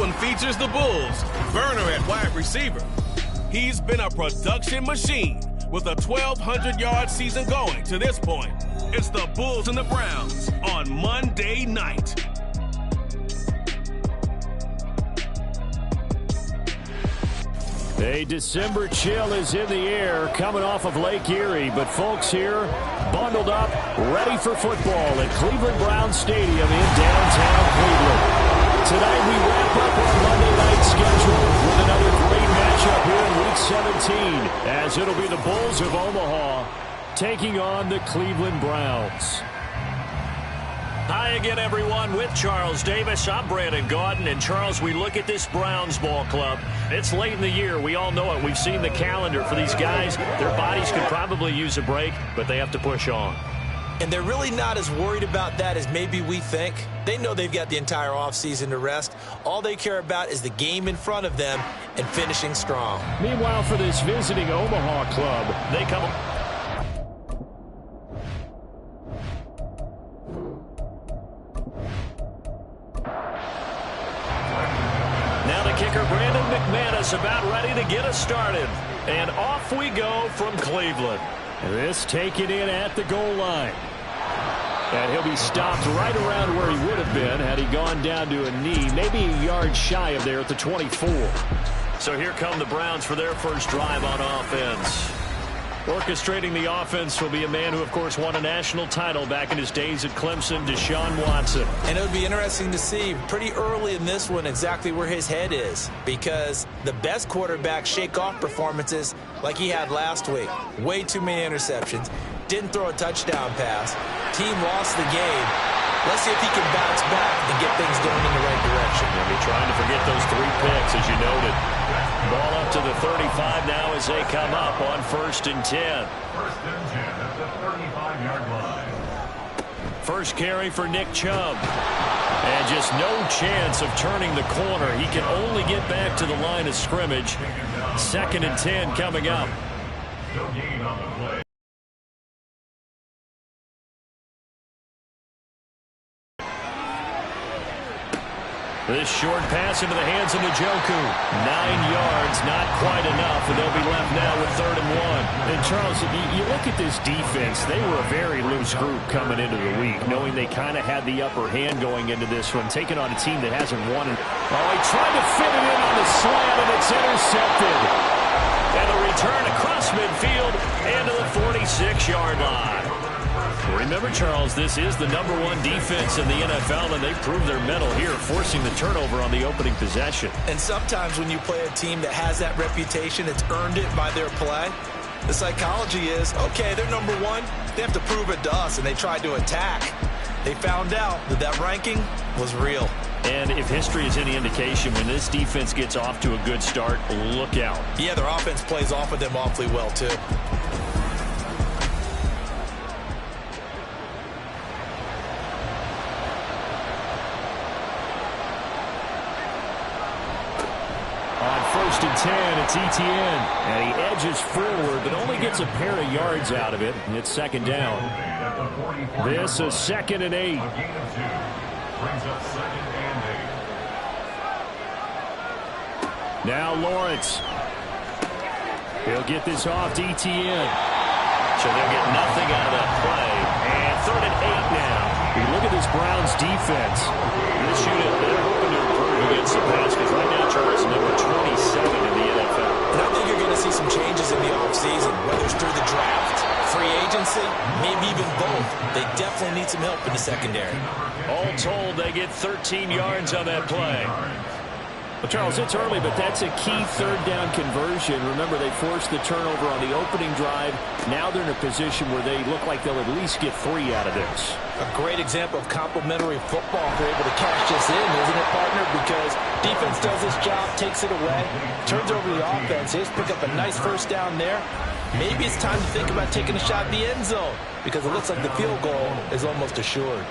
one features the Bulls' burner at wide receiver. He's been a production machine with a 1,200-yard season going to this point. It's the Bulls and the Browns on Monday night. A December chill is in the air coming off of Lake Erie, but folks here bundled up, ready for football at Cleveland Browns Stadium in downtown Cleveland. Tonight we wrap up our Monday night schedule with another great matchup here in Week 17, as it'll be the Bulls of Omaha taking on the Cleveland Browns. Hi again, everyone. With Charles Davis, I'm Brandon Gaudin. And, Charles, we look at this Browns ball club. It's late in the year. We all know it. We've seen the calendar for these guys. Their bodies could probably use a break, but they have to push on. And they're really not as worried about that as maybe we think. They know they've got the entire offseason to rest. All they care about is the game in front of them and finishing strong. Meanwhile, for this visiting Omaha club, they come... Brandon McManus about ready to get us started. And off we go from Cleveland. This taken in at the goal line. And he'll be stopped right around where he would have been had he gone down to a knee, maybe a yard shy of there at the 24. So here come the Browns for their first drive on offense. Orchestrating the offense will be a man who, of course, won a national title back in his days at Clemson, Deshaun Watson. And it would be interesting to see pretty early in this one exactly where his head is, because the best quarterback shake-off performances like he had last week. Way too many interceptions. Didn't throw a touchdown pass. Team lost the game. Let's see if he can bounce back and get things going in the right direction. He'll be trying to forget those 3 picks, as you noted. Ball up to the 35 now as they come up on 1st and 10. 1st and 10 at the 35-yard line. First carry for Nick Chubb. And just no chance of turning the corner. He can only get back to the line of scrimmage. 2nd and 10 coming up. No gain on the play. This short pass into the hands of Njoku. 9 yards, not quite enough, and they'll be left now with 3rd and 1. And, Charles, you look at this defense, they were a very loose group coming into the week, knowing they kind of had the upper hand going into this one, taking on a team that hasn't won. Oh, he tried to fit it in on the slant, and it's intercepted. And a return across midfield and to the 46-yard line. Remember, Charles, this is the #1 defense in the NFL, and they proved their mettle here, forcing the turnover on the opening possession. And sometimes when you play a team that has that reputation, it's earned it by their play. The psychology is, okay, they're #1. They have to prove it to us, and they tried to attack. They found out that that ranking was real. And if history is any indication, when this defense gets off to a good start, look out. Yeah, their offense plays off of them awfully well, too. On 1st and 10, it's Etienne. And he edges forward, but only gets a pair of yards out of it. And it's 2nd down. This is 2nd and 8. Now Lawrence. He'll get this off to Etienne. So they'll get nothing out of that play. And 3rd and 8 now. You look at this Browns defense. This unit, they're hoping to improve against the pass, because right now Charles is number 27 in the NFL. And I think you're going to see some changes in the offseason, whether it's through the draft, free agency, maybe even both. They definitely need some help in the secondary. All told, they get 13 yards on that play. Well, Charles, it's early, but that's a key 3rd down conversion. Remember, they forced the turnover on the opening drive. Now they're in a position where they look like they'll at least get 3 out of this. A great example of complementary football if they're able to cash this in, isn't it, partner? Because defense does its job, takes it away, turns over the offense. They just pick up a nice 1st down there. Maybe it's time to think about taking a shot at the end zone, because it looks like the field goal is almost assured.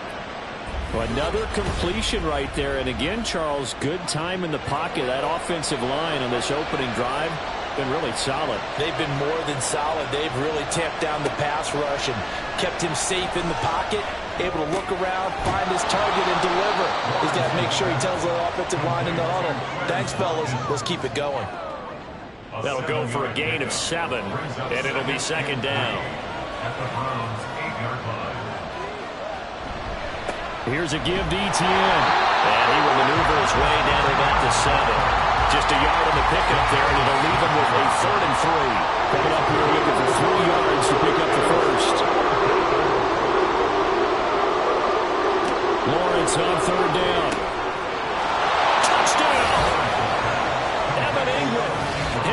Another completion right there. And again, Charles, good time in the pocket. That offensive line on this opening drive been really solid. They've been more than solid. They've really tamped down the pass rush and kept him safe in the pocket. able to look around, find his target, and deliver. He's got to make sure he tells the offensive line in the huddle, thanks, fellas. Let's keep it going. That'll go for a gain of 7, and it'll be second down. Here's a give to Etienne. And he will maneuver his way down to about the 7. Just a yard on the pickup there, and it'll leave him with a 3rd and 3. Coming up here looking for 3 yards to pick up the first. Lawrence on 3rd down. Touchdown! Evan Ingram,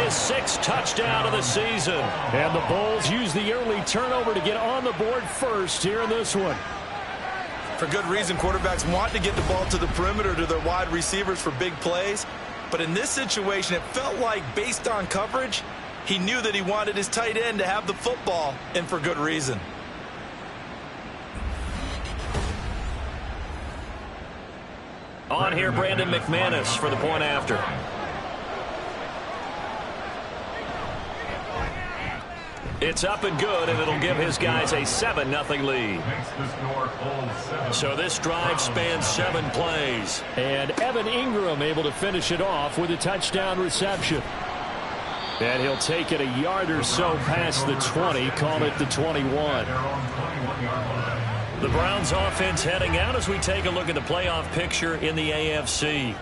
his 6th touchdown of the season. And the Bulls use the early turnover to get on the board first here in this one. For good reason, quarterbacks want to get the ball to the perimeter to their wide receivers for big plays. But in this situation, it felt like, based on coverage, he knew that he wanted his tight end to have the football, and for good reason. On here, Brandon McManus for the point after. It's up and good, and it'll give his guys a 7-0 lead. So this drive spans 7 plays. And Evan Ingram able to finish it off with a touchdown reception. And he'll take it a yard or so past the 20, call it the 21. The Browns offense heading out as we take a look at the playoff picture in the AFC.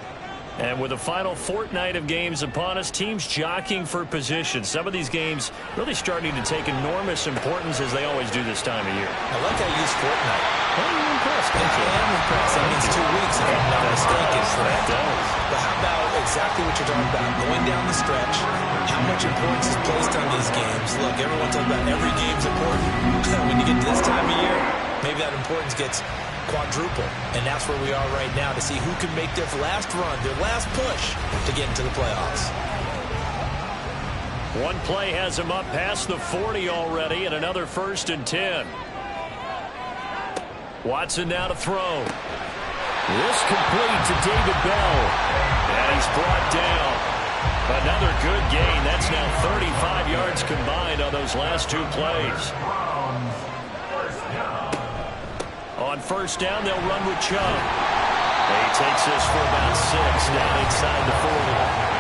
And with the final fortnight of games upon us, teams jockeying for position. Some of these games really starting to take enormous importance, as they always do this time of year. I like how you use fortnight. Well, you're impressed. I am impressed. That means 2 weeks, if I'm not mistaken. That does. But how about exactly what you're talking about? Going down the stretch, how much importance is placed on these games? Look, everyone talks about every game's important. When you get to this time of year, maybe that importance gets quadruple, and that's where we are right now to see who can make their last run, their last push to get into the playoffs. One play has him up past the 40 already, and another 1st and 10. Watson now to throw. This complete to David Bell. And he's brought down. Another good gain. That's now 35 yards combined on those last 2 plays. On 1st down, they'll run with Chubb. He takes this for about 6 down inside the 40.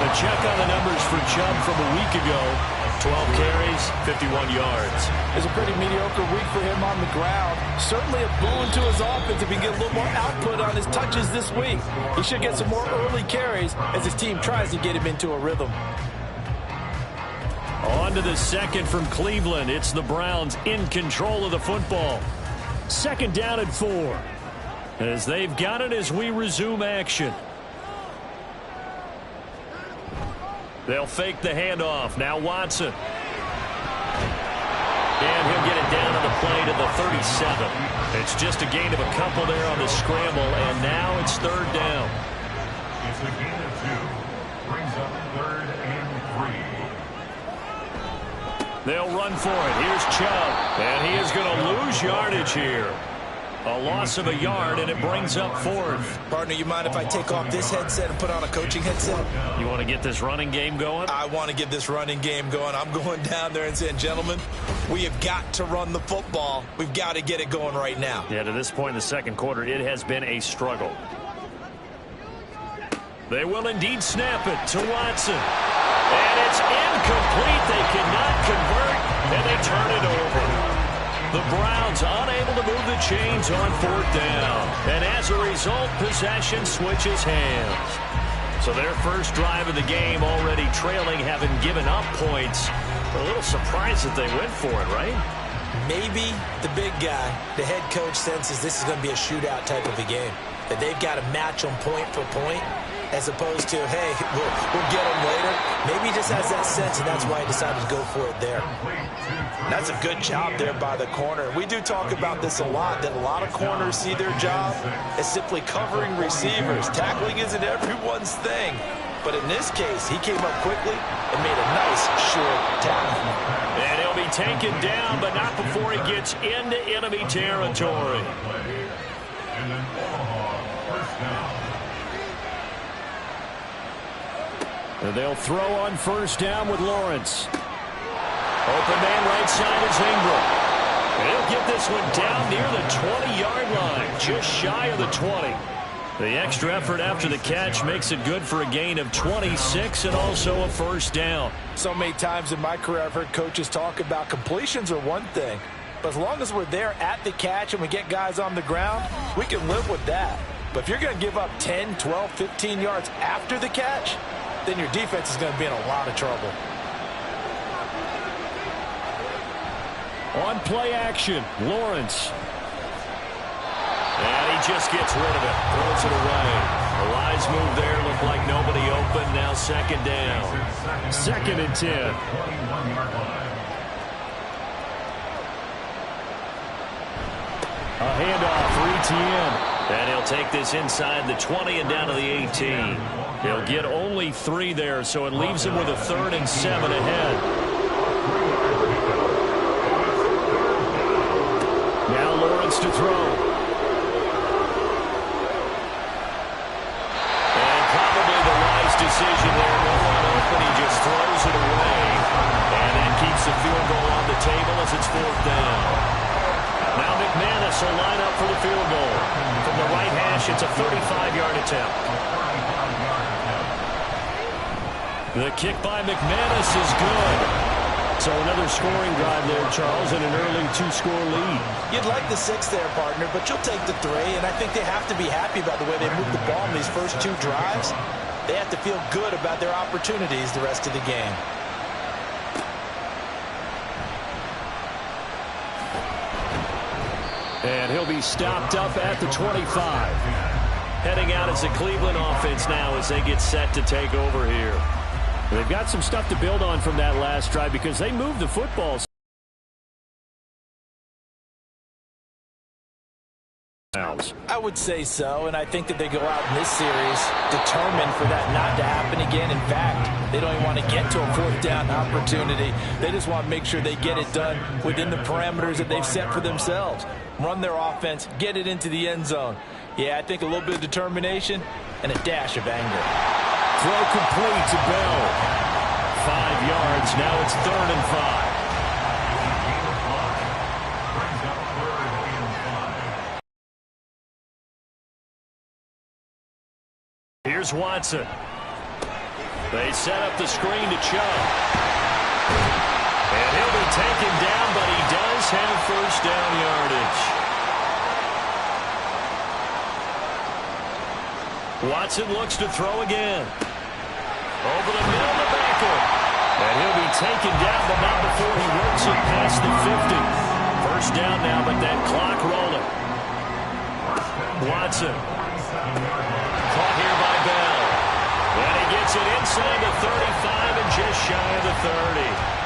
A check on the numbers for Chubb from a week ago. 12 carries, 51 yards. It's a pretty mediocre week for him on the ground. Certainly a boon to his offense if he can get a little more output on his touches this week. He should get some more early carries as his team tries to get him into a rhythm. On to the 2nd from Cleveland. It's the Browns in control of the football. 2nd down and 4. As they've got it as we resume action. They'll fake the handoff. Now Watson. And he'll get it down on the play to the 37. It's just a gain of a couple there on the scramble, and now it's 3rd down. It's a gain of 2. Brings up 3rd and 3. They'll run for it. Here's Chubb. And he is going to lose yardage here. A loss of a yard, and it brings up 4th. Partner, you mind if I take off this headset and put on a coaching headset? You want to get this running game going? I want to get this running game going. I'm going down there and saying, gentlemen, we have got to run the football. We've got to get it going right now. Yeah, to this point in the 2nd quarter, it has been a struggle. They will indeed snap it to Watson. And it's incomplete. They cannot convert, and they turn it over. The Browns unable to move the chains on 4th down. And as a result, possession switches hands. So their first drive of the game already trailing, having given up points. A little surprised that they went for it, right? Maybe the big guy, the head coach, senses this is going to be a shootout type of a game. That they've got to match them point for point, as opposed to, hey, we'll get them later. Maybe he just has that sense, and that's why he decided to go for it there. That's a good job there by the corner. We do talk about this a lot, that a lot of corners see their job as simply covering receivers. Tackling isn't everyone's thing. But in this case, he came up quickly and made a nice short tackle. And he'll be taken down, but not before he gets into enemy territory. And then Omaha, 1st down. And they'll throw on 1st down with Lawrence. Open man right side is Ingram. He'll get this one down near the 20-yard line, just shy of the 20. The extra effort after the catch makes it good for a gain of 26 and also a first down. So many times in my career I've heard coaches talk about completions are one thing, but as long as we're there at the catch and we get guys on the ground, we can live with that. But if you're going to give up 10, 12, 15 yards after the catch, then your defense is going to be in a lot of trouble. On play action, Lawrence. And he just gets rid of it, throws it away. A wise move there, looked like nobody open, now second down. 2nd and 10. 21-yard line. A handoff for ETN. And he'll take this inside the 20 and down to the 18. He'll get only 3 there, so it leaves him with a 3rd and 7 ahead. Now Lawrence to throw. And probably the wise decision there. No one open, he just throws it away. And that keeps the field goal on the table as it's 4th down. Now McManus will line up for the field goal. From the right hash, it's a 35-yard attempt. The kick by McManus is good. So another scoring drive there, Charles, and an early 2-score lead. You'd like the 6 there, partner, but you'll take the 3, and I think they have to be happy about the way they moved the ball in these first 2 drives. They have to feel good about their opportunities the rest of the game. And he'll be stopped up at the 25. Heading out as the Cleveland offense now as they get set to take over here. They've got some stuff to build on from that last drive because they moved the football. I would say so, and I think that they go out in this series determined for that not to happen again. In fact, they don't even want to get to a 4th down opportunity. They just want to make sure they get it done within the parameters that they've set for themselves. Run their offense, get it into the end zone. Yeah, I think a little bit of determination and a dash of anger. Throw complete to Bell. 5 yards, now it's 3rd and 5. Here's Watson. They set up the screen to Chubb. And he'll be taken down, but he does have first down yardage. Watson looks to throw again. Over the middle of the backer. And he'll be taken down, but not before he works it past the 50. First down now, but that clock rolling. Watson. Caught here by Bell. And he gets it inside the 35 and just shy of the 30.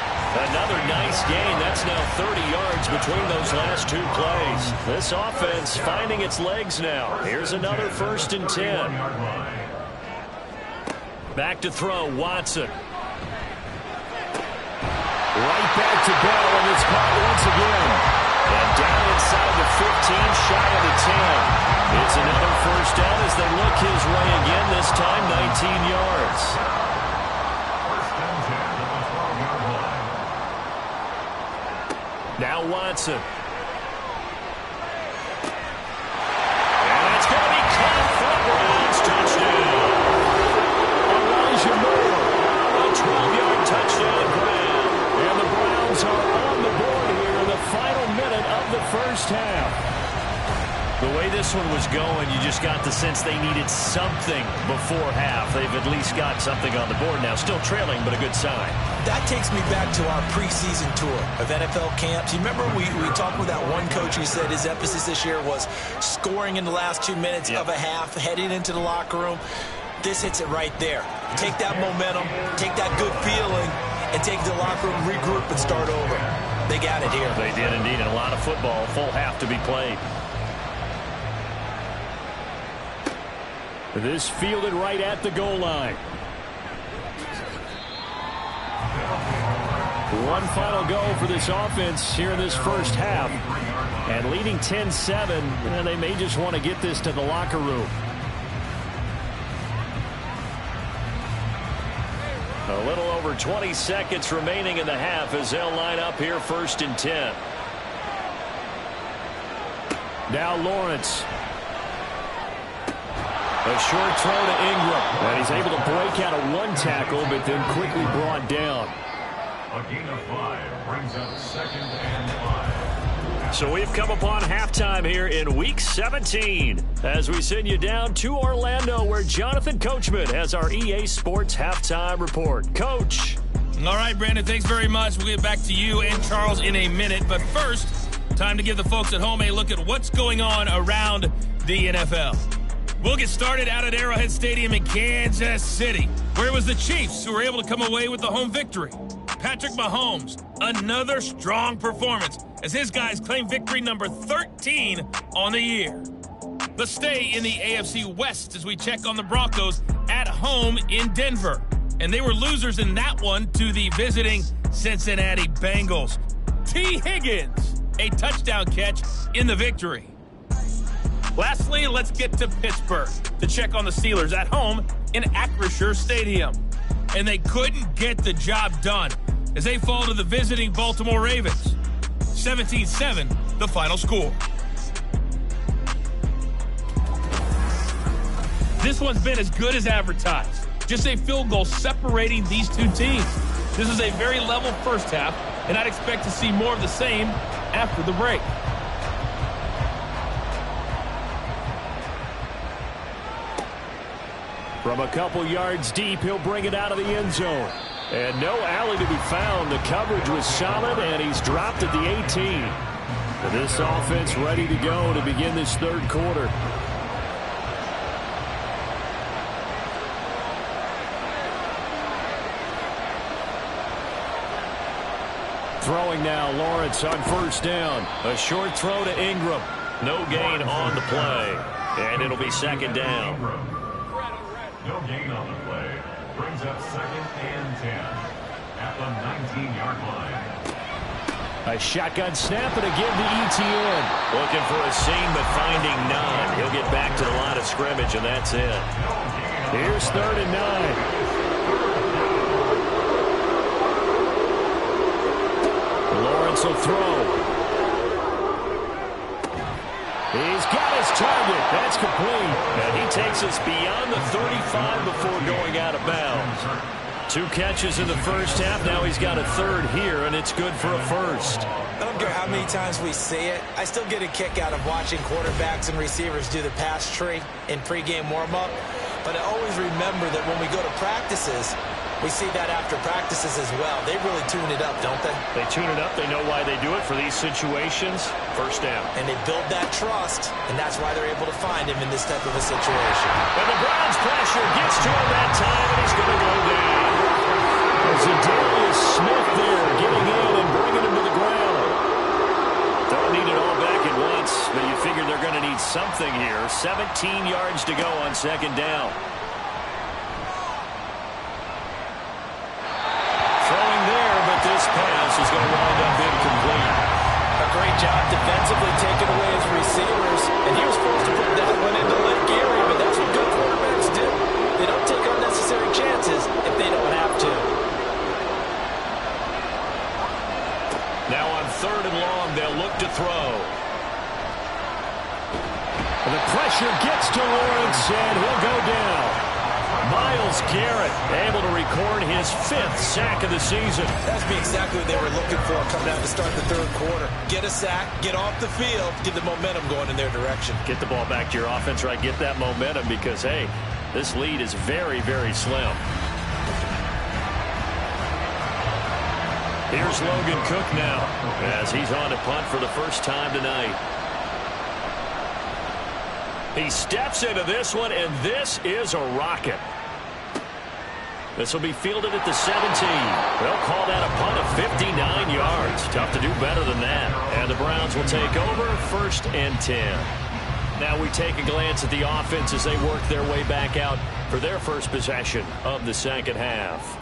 Another nice gain. That's now 30 yards between those last 2 plays. This offense finding its legs now. Here's another 1st and 10. Back to throw, Watson. Right back to Bell, and it's caught once again. And down inside the 15, shy of the 10. It's another first down as they look his way again, this time 19 yards. Now Watson. And it's going to be caught for Browns touchdown. Elijah Moore. A 12-yard touchdown Brown. And the Browns are on the board here in the final minute of the first half. The way this one was going, you just got the sense they needed something before half. They've at least got something on the board now. Still trailing, but a good sign. That takes me back to our preseason tour of NFL camps. You remember we talked with that one coach who said his emphasis this year was scoring in the last 2 minutes of a half, heading into the locker room. This hits it right there. Take that momentum, take that good feeling, and take it to the locker room, regroup, and start over. They got it here. They did indeed, and a lot of football, full half to be played. This fielded right at the goal line. One final go for this offense here in this first half. And leading 10-7, and they may just want to get this to the locker room. A little over 20 seconds remaining in the half as they'll line up here 1st and 10. Now Lawrence. A short throw to Ingram. And he's able to break out of one tackle, but then quickly brought down. A gain of 5 brings up 2nd and 5. So we've come upon halftime here in Week 17 as we send you down to Orlando where Jonathan Coachman has our EA Sports Halftime Report. Coach. All right, Brandon, thanks very much. We'll get back to you and Charles in a minute. But first, time to give the folks at home a look at what's going on around the NFL. We'll get started out at Arrowhead Stadium in Kansas City, where it was the Chiefs who were able to come away with the home victory. Patrick Mahomes, another strong performance as his guys claim victory number 13 on the year. Let's stay in the AFC West as we check on the Broncos at home in Denver. And they were losers in that one to the visiting Cincinnati Bengals. T. Higgins, a touchdown catch in the victory. Lastly, let's get to Pittsburgh to check on the Steelers at home in Acrisure Stadium. And they couldn't get the job done as they fall to the visiting Baltimore Ravens. 17-7, the final score. This one's been as good as advertised. Just a field goal separating these two teams. This is a very level first half, and I'd expect to see more of the same after the break. From a couple yards deep, he'll bring it out of the end zone. And no alley to be found. The coverage was solid, and he's dropped at the 18. And this offense ready to go to begin this third quarter. Throwing now, Lawrence on first down. A short throw to Ingram. No gain on the play. And it'll be second down. No gain on the play. Brings up 2nd and 10 at the 19-yard line. A shotgun snap and a give to ETN. Looking for a seam but finding none. He'll get back to the line of scrimmage, and that's it. Here's 3rd and 9. Lawrence will throw. He's got his target. That's complete. And he takes us beyond the 35 before going out of bounds. 2 catches in the first half. Now he's got a third here, and it's good for a first. I don't care how many times we say it. I still get a kick out of watching quarterbacks and receivers do the pass tree in pregame warm-up. But I always remember that when we go to practices, we see that after practices as well. They really tune it up, don't they? They tune it up. They know why they do it for these situations. First down. And they build that trust, and that's why they're able to find him in this type of a situation. And the Browns pressure gets to him that time, and he's going to go down. Zadarius Smith there getting in and bringing him to the ground. Don't need it all back at once, but you figure they're going to need something here. 17 yards to go on second down. This pass is going to wind up incomplete. A great job defensively taking away his receivers. And he was supposed to put that one into Lake Erie, but that's what good quarterbacks do. They don't take unnecessary chances if they don't have to. Now on 3rd and long, they'll look to throw. And the pressure gets to Lawrence, and he'll go down. Myles Garrett able to record his 5th sack of the season. That's exactly what they were looking for coming out to start the third quarter. Get a sack, get off the field, get the momentum going in their direction. Get the ball back to your offense, right? Get that momentum because, hey, this lead is very, very slim. Here's Logan Cook now as he's on to punt for the first time tonight. He steps into this one, and this is a rocket. This will be fielded at the 17. They'll call that a punt of 59 yards. Tough to do better than that. And the Browns will take over 1st and 10. Now we take a glance at the offense as they work their way back out for their first possession of the second half.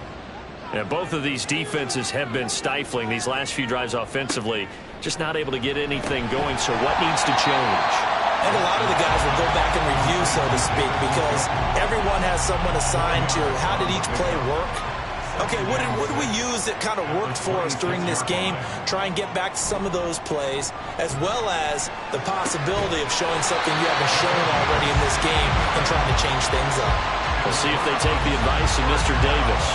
And both of these defenses have been stifling these last few drives offensively. Just not able to get anything going, so what needs to change? I think a lot of the guys will go back and review, so to speak, because everyone has someone assigned to how did each play work. Okay, what did we use that kind of worked for us during this game? Try and get back to some of those plays, as well as the possibility of showing something you haven't shown already in this game and trying to change things up. We'll see if they take the advice of Mr. Davis.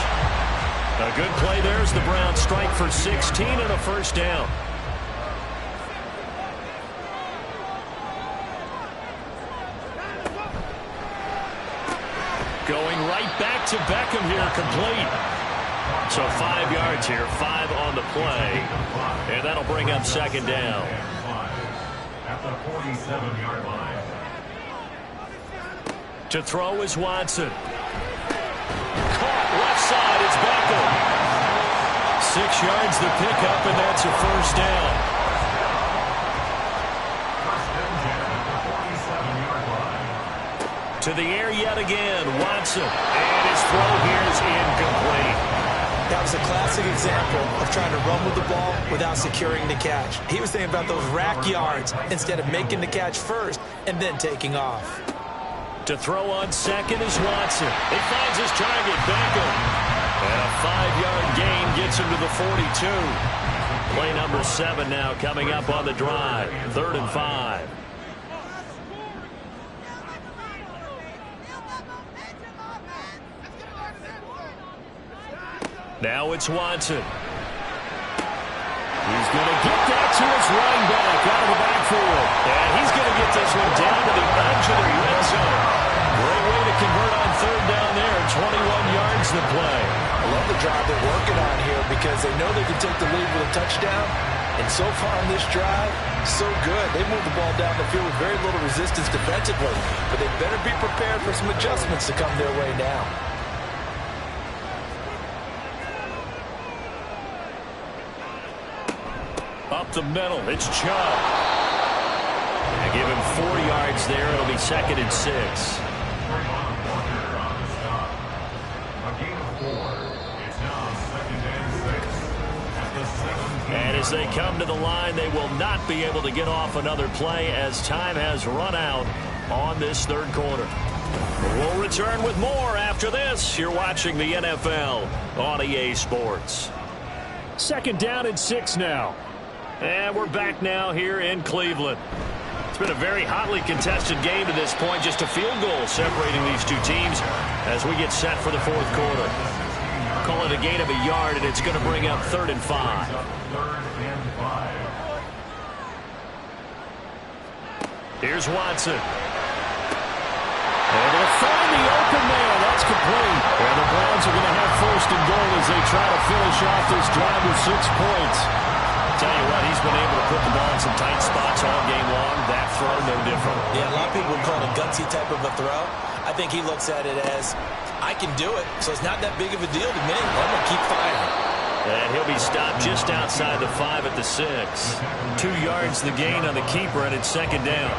A good play there as the Browns strike for 16 and a first down. Going right back to Beckham here, complete. So 5 yards here, 5 on the play. And that'll bring up second down. At the 47-yard line. To throw is Watson. Caught left side, it's Beckham. 6 yards the pickup, and that's a first down. To the air yet again, Watson. And his throw here is incomplete. That was a classic example of trying to run with the ball without securing the catch. He was thinking about those rack yards instead of making the catch first and then taking off. To throw on second is Watson. He finds his target, Beckham. And a 5-yard gain gets him to the 42. Play number 7 now coming up on the drive. 3rd and 5. Now it's Watson. He's going to get that to his running back out of the backfield. And he's going to get this one down to the edge of the red zone. Great way to convert on 3rd down there. 21 yards to play. I love the drive they're working on here because they know they can take the lead with a touchdown. And so far on this drive, so good. They moved the ball down the field with very little resistance defensively. But they better be prepared for some adjustments to come their way now. Up the middle, it's Chubb. And give him 4 yards there. It'll be 2nd and 6. And as they come to the line, they will not be able to get off another play as time has run out on this 3rd quarter. We'll return with more after this. You're watching the NFL on EA Sports. 2nd down and 6 now. And we're back now here in Cleveland. It's been a very hotly contested game to this point. Just a field goal separating these two teams as we get set for the 4th quarter. Call it a gain of a yard, and it's going to bring up 3rd and 5. Here's Watson. Able to find the open man. That's complete. And the Browns are going to have 1st and goal as they try to finish off this drive with 6 points. Tell you what, he's been able to put the ball in some tight spots all game long. That throw, no different. Yeah, a lot of people would call it a gutsy type of a throw. I think he looks at it as, I can do it, so it's not that big of a deal to me. I'm going to keep firing. And he'll be stopped just outside the 5 at the 6. 2 yards the gain on the keeper, and it's 2nd down.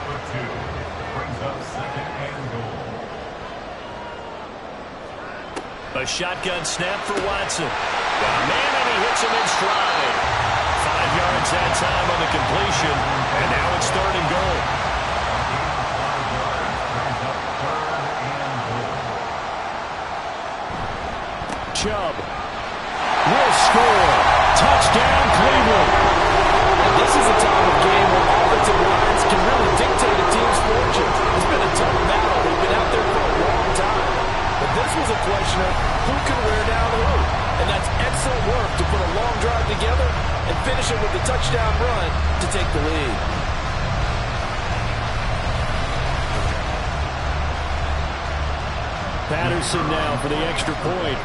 A shotgun snap for Watson. Got a man, and he hits him in stride. 5 yards that time on the completion, and now it's 3rd and goal. Chubb will score. Touchdown, Cleveland. And this is a time of game where offensive lines can really dictate a team's fortunes. It's been a tough battle. They've been out there for a long time. But this was a question of who can wear down who. And that's excellent work to put a long drive together and finish it with a touchdown run to take the lead. Patterson now for the extra point.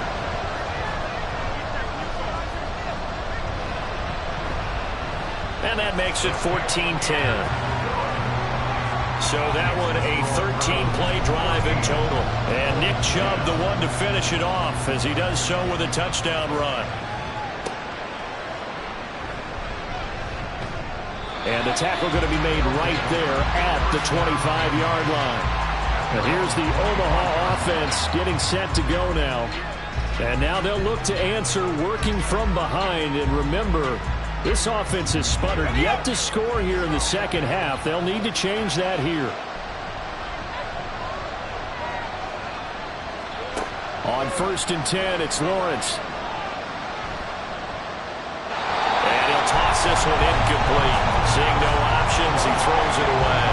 And that makes it 14-10. So that one a 13-play drive in total. And Nick Chubb the one to finish it off as he does so with a touchdown run. And the tackle going to be made right there at the 25-yard line. And here's the Omaha offense getting set to go now. And now they'll look to answer working from behind. And remember, this offense has sputtered yet to score here in the second half. They'll need to change that here. On 1st and 10, it's Lawrence. this one incomplete. Seeing no options, he throws it away.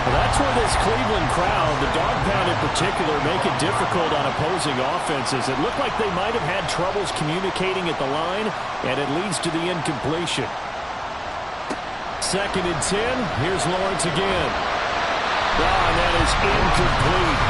Well, that's where this Cleveland crowd, the dog pound in particular, make it difficult on opposing offenses. It looked like they might have had troubles communicating at the line, and it leads to the incompletion. 2nd and 10. Here's Lawrence again. And that is incomplete.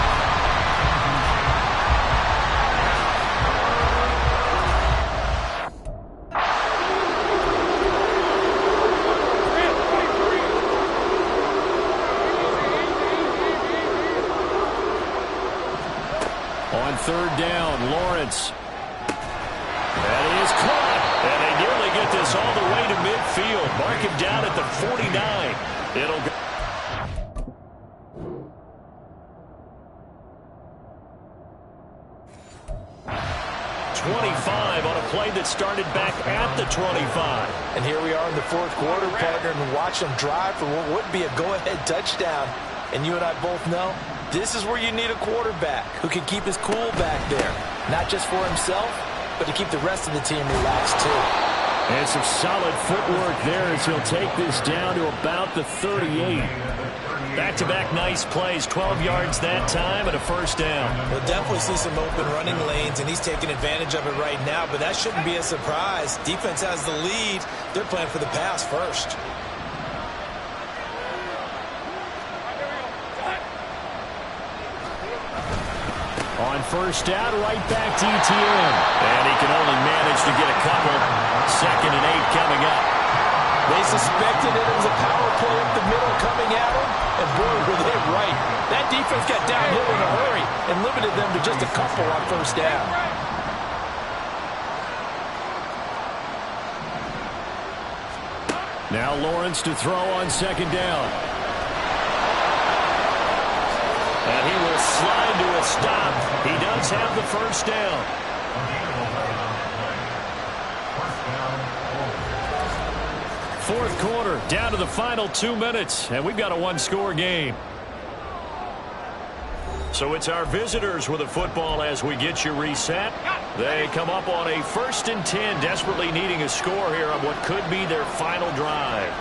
On 3rd down, Lawrence. That is caught. And they nearly get this all the way to midfield. Mark him down at the 49. It'll go. On a play that started back at the 25. And here we are in the 4th quarter, partner, and watch them drive for what would be a go-ahead touchdown. And you and I both know this is where you need a quarterback who can keep his cool back there. Not just for himself, but to keep the rest of the team relaxed too. And some solid footwork there as he'll take this down to about the 38. Back-to-back nice plays, 12 yards that time and a 1st down. We'll definitely see some open running lanes, and he's taking advantage of it right now, but that shouldn't be a surprise. Defense has the lead. They're playing for the pass first. On 1st down, right back to ETN. And he can only manage to get a couple. 2nd and 8 coming up. They suspected it was a power play up the middle coming at them, and boy, were they right. That defense got downhill in a hurry and limited them to just a couple on 1st down. Now Lawrence to throw on 2nd down. And he will slide to a stop. He does have the 1st down. Fourth quarter, down to the final 2 minutes, and we've got a 1-score game. So it's our visitors with the football as we get you reset. They come up on a 1st and 10, desperately needing a score here on what could be their final drive.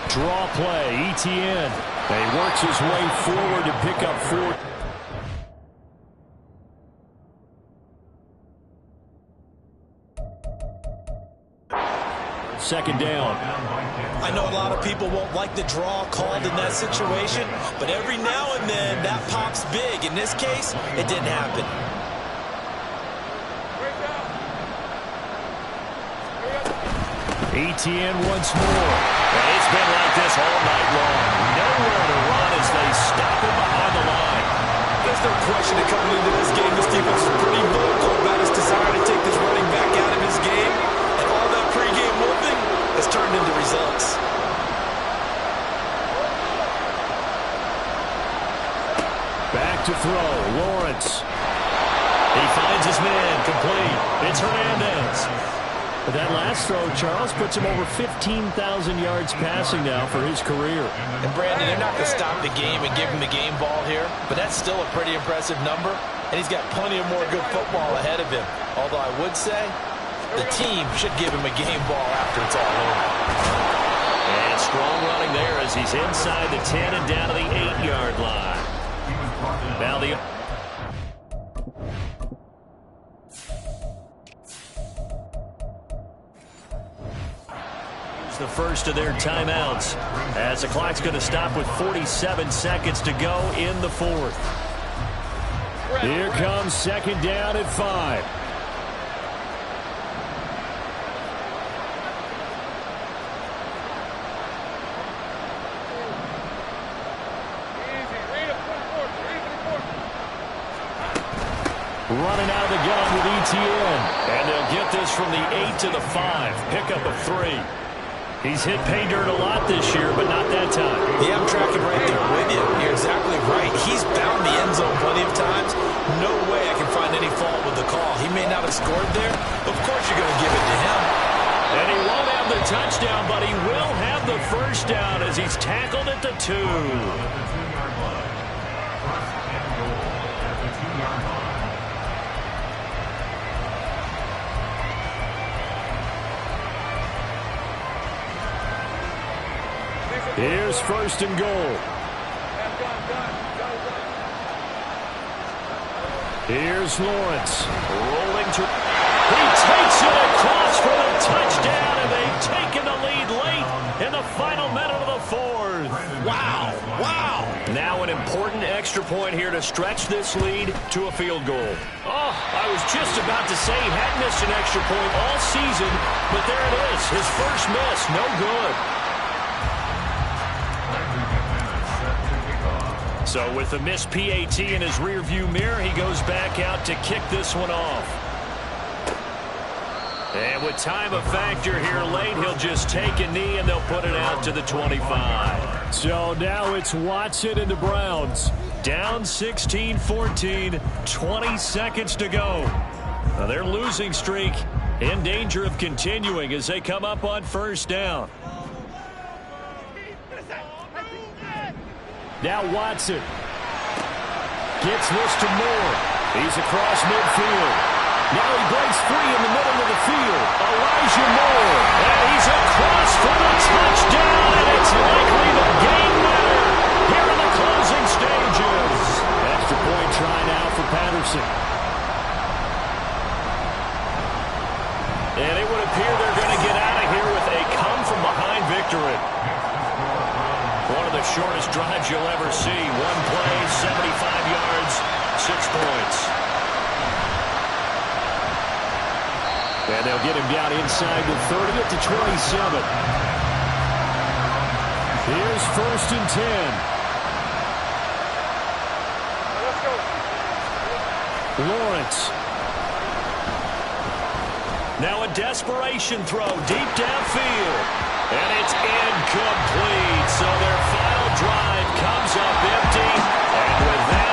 Draw play, ETN. He works his way forward to pick up 4. 2nd down. I know a lot of people won't like the draw called in that situation, but every now and then that pops big. In this case, it didn't happen. ETN once more. And it's been like this all night long. Nowhere to run as they stop him behind the line. There's no question that coming into this game, this defense is pretty vocal about its desire to take this running back out of his game. And all that pregame whooping has turned into results. Back to throw, Lawrence. He finds his man, complete. It's Hernandez. But that last throw, Charles, puts him over 15,000 yards passing now for his career. And Brandon, they're not going to stop the game and give him the game ball here, but that's still a pretty impressive number, and he's got plenty of more good football ahead of him. Although I would say the team should give him a game ball after it's all over. And strong running there as he's inside the 10 and down to the 8-yard line. Now the... the first of their timeouts as the clock's going to stop with 47 seconds to go in the 4th. Here comes 2nd down at 5. Running out of the gun with ETN. And they'll get this from the 8 to the 5. Pickup of 3. He's hit pay dirt a lot this year, but not that time. Yeah, I'm tracking right there with you. You're exactly right. He's found the end zone plenty of times. No way I can find any fault with the call. He may not have scored there. Of course you're going to give it to him. And he won't have the touchdown, but he will have the 1st down as he's tackled at the 2. Here's first and goal. Here's Lawrence. Rolling to... He takes it across for the touchdown, and they've taken the lead late in the final minute of the fourth. Wow. Wow. Now an important extra point here to stretch this lead to a field goal. Oh, I was just about to say he hadn't missed an extra point all season, but there it is. His first miss, no good. So with the missed PAT in his rearview mirror, he goes back out to kick this one off. And with time a factor here late, he'll just take a knee and they'll put it out to the 25. So now it's Watson and the Browns. Down 16-14, 20 seconds to go. Now their losing streak in danger of continuing as they come up on first down. Now Watson gets this to Moore. He's across midfield. Now he breaks free in the middle of the field. Elijah Moore. And he's across for the touchdown, and it's likely the game winner here in the closing stages. Extra point try now for Patterson. And it would appear they're going to get out of here with a come-from-behind victory. One of the shortest drives you'll ever see. One play, 75 yards, 6 points. And they'll get him down inside the 30 at the 27. Here's first and 10. Let's go. Lawrence. Now a desperation throw deep downfield. And it's incomplete. So their final drive comes up empty. And with that,